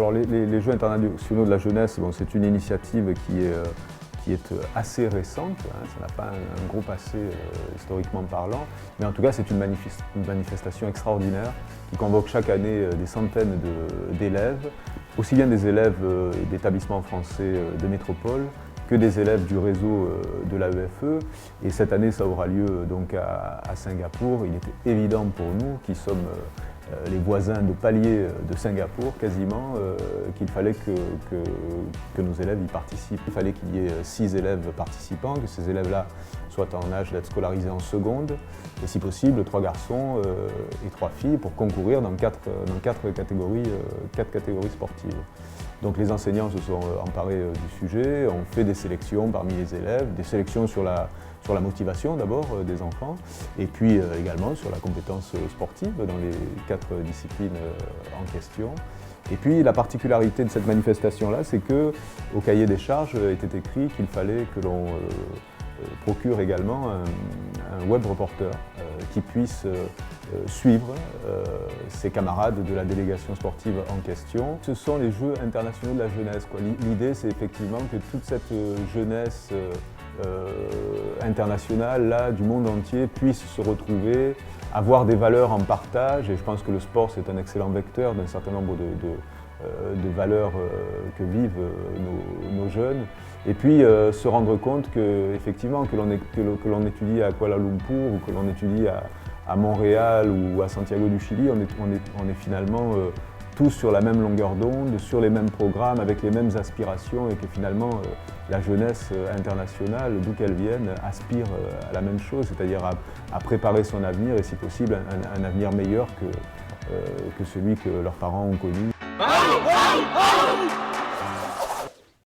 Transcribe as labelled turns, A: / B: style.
A: Alors les Jeux internationaux de la jeunesse, bon, c'est une initiative qui est assez récente, hein, ça n'a pas un gros passé historiquement parlant, mais en tout cas c'est une manifestation extraordinaire qui convoque chaque année des centaines d'élèves, aussi bien des élèves d'établissements français de métropole que des élèves du réseau de l'AEFE. Et cette année, ça aura lieu donc à Singapour. Il était évident pour nous, qui sommes les voisins de palier de Singapour, quasiment, qu'il fallait que nos élèves y participent. Il fallait qu'il y ait 6 élèves participants, que ces élèves-là soient en âge d'être scolarisés en seconde, et si possible 3 garçons et 3 filles pour concourir dans 4 catégories sportives. Donc les enseignants se sont emparés du sujet, ont fait des sélections parmi les élèves, des sélections sur la motivation d'abord des enfants, et puis également sur la compétence sportive dans les 4 disciplines en question. Et puis la particularité de cette manifestation-là, c'est qu'au cahier des charges était écrit qu'il fallait que l'on procure également un web reporter qui puisse suivre ses camarades de la délégation sportive en question. Ce sont les Jeux internationaux de la jeunesse, quoi. L'idée, c'est effectivement que toute cette jeunesse internationale là, du monde entier puisse se retrouver, avoir des valeurs en partage, et je pense que le sport c'est un excellent vecteur d'un certain nombre de valeurs que vivent nos jeunes, et puis se rendre compte qu'effectivement que l'on étudie à Kuala Lumpur ou que l'on étudie à Montréal ou à Santiago du Chili, on est finalement tous sur la même longueur d'onde, sur les mêmes programmes, avec les mêmes aspirations, et que finalement la jeunesse internationale, d'où qu'elle vienne, aspire à la même chose, c'est-à-dire à préparer son avenir et si possible un avenir meilleur que celui que leurs parents ont connu.